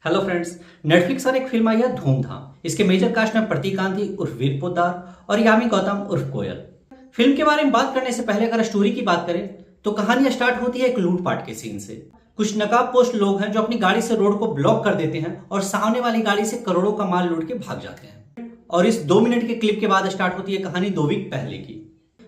Hello friends, Netflix पर एक film आई है धूमधाम। इसके मेजर कास्ट में प्रतीक गांधी उर्फ वीर पोद्दार और यामी गौतम उर्फ कोयल। फिल्म के बारे में बात करने से पहले अगर स्टोरी की बात करें तो कहानी स्टार्ट होती है एक लूटपाट के सीन से। कुछ नकाबपोश लोग हैं जो अपनी गाड़ी से रोड को ब्लॉक कर देते हैं और सामने वाली गाड़ी से करोड़ों का माल लूट के भाग जाते हैं। और इस 2 मिनट के क्लिप के बाद स्टार्ट होती है कहानी 2 वीक पहले की।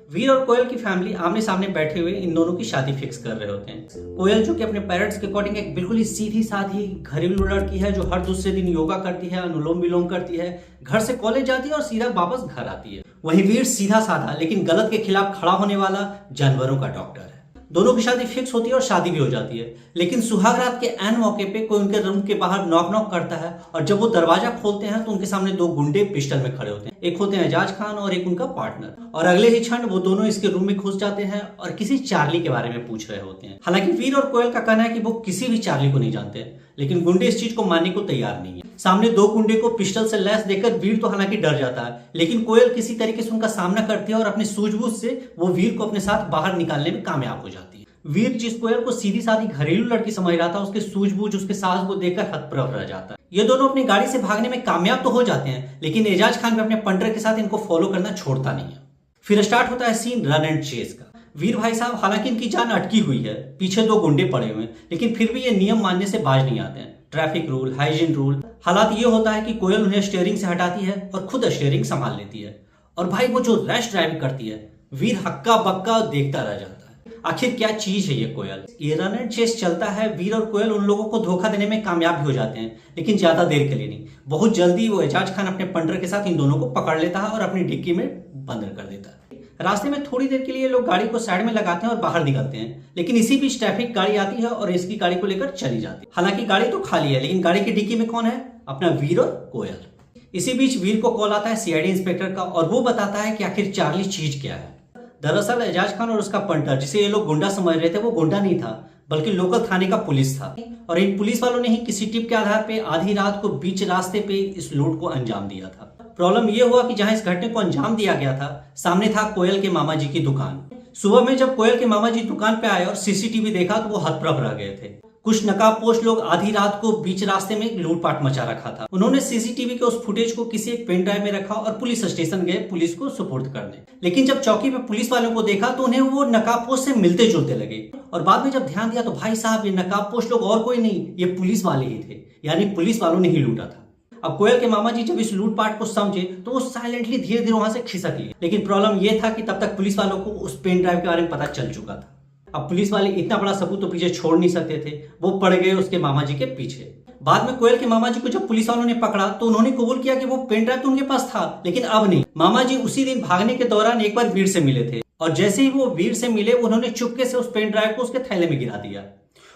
वीर और कोयल की फैमिली आमने सामने बैठे हुए इन दोनों की शादी फिक्स कर रहे होते हैं। कोयल जो कि अपने पेरेंट्स के अकॉर्डिंग एक बिल्कुल ही सीधी साधी घरेलू लड़की है जो हर दूसरे दिन योगा करती है, अनुलोम विलोम करती है, घर से कॉलेज जाती है और सीधा वापस घर आती है। वहीं वीर सीधा साधा लेकिन गलत के खिलाफ खड़ा होने वाला जानवरों का डॉक्टर है। दोनों की शादी फिक्स होती है और शादी भी हो जाती है। लेकिन सुहाग रात के ऐन मौके पे कोई उनके रूम के बाहर नॉक नॉक करता है और जब वो दरवाजा खोलते हैं तो उनके सामने 2 गुंडे पिस्टल में खड़े होते हैं। एक होते हैं एजाज खान और एक उनका पार्टनर। और अगले ही क्षण वो दोनों इसके रूम में घुस जाते हैं और किसी चार्ली के बारे में पूछ रहे होते हैं। हालांकि वीर और कोयल का कहना है कि वो किसी भी चार्ली को नहीं जानते, लेकिन गुंडे इस चीज को मानने को तैयार नहीं है। सामने 2 गुंडे को पिस्टल से लैस देकर वीर तो हालांकि डर जाता है, लेकिन कोयल किसी तरीके से उनका सामना करती है और अपनी सूझबूझ से वो वीर को अपने साथ बाहर निकालने में कामयाब हो जाती है। वीर जिस कोयल को सीधी साधी घरेलू लड़की समझ रहा था, उसके सूझबूझ उसके साहस को देखकर हतप्रभ रह जाता है। ये दोनों अपनी गाड़ी से भागने में कामयाब तो हो जाते हैं, लेकिन एजाज खान भी अपने पंडर के साथ इनको फॉलो करना छोड़ता नहीं है। फिर स्टार्ट होता है सीन रन एंड चेस का। वीर भाई साहब हालांकि इनकी जान अटकी हुई है, पीछे 2 गुंडे पड़े हुए हैं, लेकिन फिर भी ये नियम मानने से बाज नहीं आते हैं। Traffic rule, hygiene rule. हालात ये होता है कि कोयल उन्हें स्टीयरिंग से हटाती है और खुद स्टीयरिंग संभाल लेती है। और भाई वो जो रैश ड्राइविंग करती है, वीर हक्का बक्का देखता रह जाता है। आखिर क्या चीज है ये कोयल। ये रन एंड चेस चलता है। वीर और कोयल उन लोगों को धोखा देने में कामयाब भी हो जाते हैं, लेकिन ज्यादा देर के लिए नहीं। बहुत जल्दी वो एजाज खान अपने पंडर के साथ इन दोनों को पकड़ लेता है और अपनी डिक्की में बंद कर देता है। रास्ते में थोड़ी देर के लिए लोग गाड़ी को साइड में लगाते हैं और बाहर निकलते हैं, लेकिन इसी बीच ट्रैफिक गाड़ी आती है और इसकी गाड़ी को लेकर चली जाती है। हालांकि गाड़ी तो खाली है, लेकिन गाड़ी की डिक्की में कौन है? अपना वीर और कोयल। इसी बीच वीर को कॉल आता है सीआईडी इंस्पेक्टर का और वो बताता है कि आखिर चार्ली चीज क्या है। दरअसल एजाज खान और उसका पंटर, जिसे ये लोग गुंडा समझ रहे थे, वो गुंडा नहीं था बल्कि लोकल थाने का पुलिस था। और इन पुलिस वालों ने ही किसी टिप के आधार पे आधी रात को बीच रास्ते पे इस लूट को अंजाम दिया था। प्रॉब्लम ये हुआ कि जहां इस घटने को अंजाम दिया गया था, सामने था कोयल के मामा जी की दुकान। सुबह में जब कोयल के मामा जी दुकान पे आए और सीसीटीवी देखा तो वो हतप्रभ रह गए थे। कुछ नकाबपोश लोग आधी रात को बीच रास्ते में लूटपाट मचा रखा था। उन्होंने सीसीटीवी के उस फुटेज को किसी एक पेन ड्राइव में रखा और पुलिस स्टेशन गए पुलिस को सुपुर्द करने। लेकिन जब चौकी पे पुलिस वालों को देखा तो उन्हें वो नकाबपोश से मिलते जुलते लगे। और बाद में जब ध्यान दिया तो भाई साहब, ये नकाबपोश लोग और कोई नहीं, ये पुलिस वाले ही थे। यानी पुलिस वालों ने ही लूटा था। अब कोयल के मामा जी जब इस लूटपाट को समझे तो वो साइलेंटली धीरे धीरे वहां से खिसक लिए। लेकिन प्रॉब्लम ये था कि तब तक पुलिस वालों को उस पेन ड्राइव के बारे में पता चल चुका था। अब पुलिस वाले इतना बड़ा सबूत तो पीछे छोड़ नहीं सकते थे, वो पड़ गए उसके मामा जी के पीछे। बाद में कोयल के मामा जी को जब पुलिस वालों ने पकड़ा तो उन्होंने कबूल किया कि वो पेन ड्राइव तो उनके पास था, लेकिन अब नहीं। मामा जी उसी दिन भागने के दौरान एक बार वीर से मिले थे और जैसे ही वो वीर से मिले उन्होंने चुपके से उस पेन ड्राइव को उसके थैले में गिरा दिया।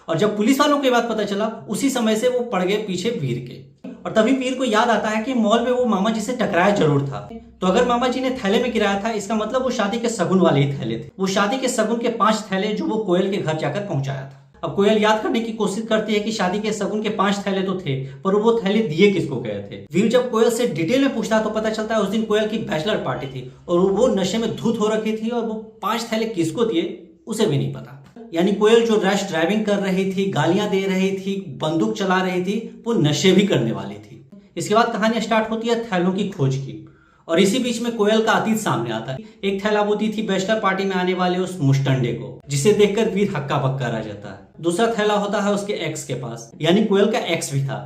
और जब पुलिस वालों को ये बात पता चला, उसी समय से वो पड़ गए पीछे वीर के। और तभी वीर को याद आता है कि मॉल में वो मामा जी से टकराया जरूर था। तो अगर मामा जी ने थैले में गिराया था, इसका मतलब वो शादी के सगुन वाले ही थैले थे। वो शादी के सगुन के 5 थैले जो वो कोयल के घर जाकर पहुंचाया था। अब कोयल याद करने की कोशिश करती है कि शादी के सगुन के 5 थैले तो थे, पर वो थैले दिए किसको गए थे। वीर जब कोयल से डिटेल में पूछता तो पता चलता है उस दिन कोयल की बैचलर पार्टी थी और वो नशे में धुत हो रखी थी और वो 5 थैले किसको दिए उसे भी नहीं पता। यानी कोयल जो रैश ड्राइविंग कर रही थी, गालियां दे रही थी, बंदूक चला रही थी, वो नशे भी करने वाली थी। इसके बाद कहानी स्टार्ट होती है थैलों की खोज की। और इसी बीच में कोयल का अतीत सामने आता है। एक थैला वो दी थी बैचलर पार्टी में आने वाले उस मुस्टंडे को, जिसे देखकर वीर हक्का बक्का रह जाता है। दूसरा थैला होता है उसके एक्स के पास, यानी कोयल का एक्स भी था,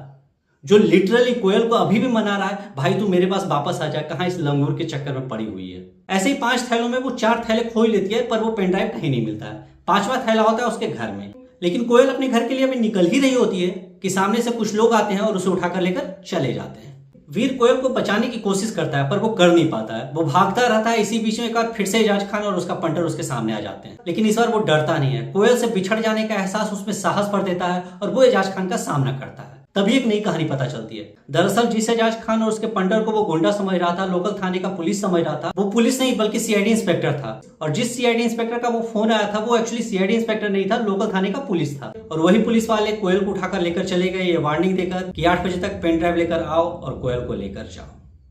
जो लिटरली कोयल को अभी भी मना रहा है, भाई तू मेरे पास वापस आ जा, कहां इस लंगूर के चक्कर में पड़ी हुई है। ऐसे ही 5 थैलों में वो 4 थैले खोज लेती है, पर वो पेन ड्राइव कहीं नहीं मिलता है। 5वां थैला होता है उसके घर में। लेकिन कोयल अपने घर के लिए अभी निकल ही रही होती है कि सामने से कुछ लोग आते हैं और उसे उठाकर लेकर चले जाते हैं। वीर कोयल को बचाने की कोशिश करता है पर वो कर नहीं पाता है। वो भागता रहता है। इसी बीच में एक बार फिर से एजाज खान और उसका पंटर उसके सामने आ जाते हैं, लेकिन इस बार वो डरता नहीं है। कोयल से बिछड़ जाने का एहसास उसमें साहस भर देता है और वो एजाज खान का सामना करता है। तभी एक नई कहानी पता चलती है। दरअसल जिस एजाज खान और उसके पंडर को वो गुंडा समझ रहा था, लोकल थाने का पुलिस समझ रहा था, वो पुलिस नहीं बल्कि सीआईडी इंस्पेक्टर था। और जिस सीआईडी इंस्पेक्टर का वो फोन आया था, वो एक्चुअली सीआईडी इंस्पेक्टर नहीं था, लोकल थाने का पुलिस था। और वही पुलिस वाले कोयल को उठाकर लेकर चले गए, ये वार्निंग देकर कि 8 बजे तक पेन ड्राइव लेकर आओ और कोयल को लेकर जाओ।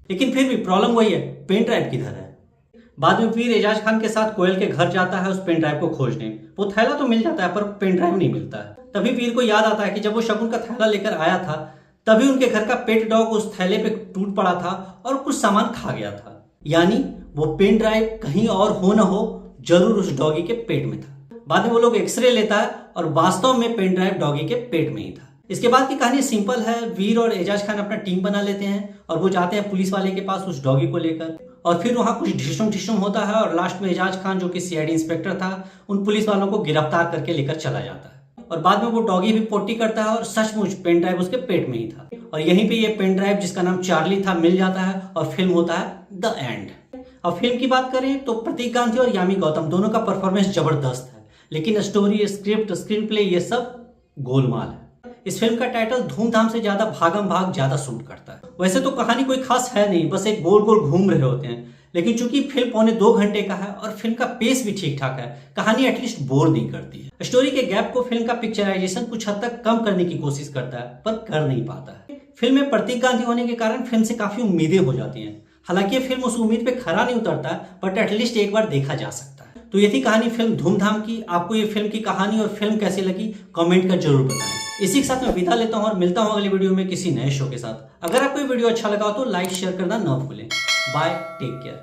लेकिन फिर भी प्रॉब्लम वही है, पेन ड्राइव किधर है। बाद में फिर एजाज खान के साथ कोयल के घर जाता है उस पेन ड्राइव को खोजने। वो थैला तो मिल जाता है पर पेन ड्राइव नहीं मिलता है। तभी वीर को याद आता है कि जब वो शगुन का थैला लेकर आया था तभी उनके घर का पेट डॉग उस थैले पे टूट पड़ा था और कुछ सामान खा गया था। यानी वो पेन ड्राइव कहीं और हो ना हो, जरूर उस डॉगी के पेट में था। बाद में वो लोग एक्सरे लेता है और वास्तव में पेन ड्राइव डॉगी के पेट में ही था। इसके बाद की कहानी सिंपल है। वीर और एजाज खान अपना टीम बना लेते हैं और वो जाते हैं पुलिस वाले के पास उस डॉगी को लेकर, और फिर वहां कुछ ढिशुम होता है और लास्ट में एजाज खान जो कि सीआईडी इंस्पेक्टर था उन पुलिस वालों को गिरफ्तार करके लेकर चला जाता है। और बाद में वो डॉगी भी पोटी करता है और सचमुच पेन ड्राइव उसके पेट में ही था, और यहीं पे ये पेन ड्राइव जिसका नाम चार्ली था मिल जाता है और फिल्म होता है द एंड। अब फिल्म की बात करें तो प्रतीक गांधी और यामी गौतम दोनों का परफॉर्मेंस जबरदस्त है, लेकिन स्टोरी, स्क्रिप्ट, स्क्रीन प्ले ये सब गोलमाल है। इस फिल्म का टाइटल धूमधाम से ज्यादा भागम भाग ज्यादा सूट करता है। वैसे तो कहानी कोई खास है नहीं, बस एक गोल गोल घूम रहे होते हैं, लेकिन चूंकि फिल्म पौने 2 घंटे का है और फिल्म का पेस भी ठीक ठाक है, कहानी एटलीस्ट बोर नहीं करती है। स्टोरी के गैप को फिल्म का पिक्चराइजेशन कुछ हद तक कम करने की कोशिश करता है, पर कर नहीं पाता है। फिल्म में प्रतीक गांधी होने के कारण फिल्म से काफी उम्मीदें हो जाती हैं। हालांकि ये फिल्म उस उम्मीद पे खरा नहीं उतरता, बट एटलीस्ट एक बार देखा जा सकता है। तो ये थी कहानी फिल्म धूमधाम की। आपको ये फिल्म की कहानी और फिल्म कैसी लगी कमेंट कर जरूर बताएं। इसी के साथ मैं विदा लेता हूं और मिलता हूं अगली वीडियो में किसी नए शो के साथ। अगर आपको ये वीडियो अच्छा लगा हो तो लाइक शेयर करना ना भूलें। Bye, take care.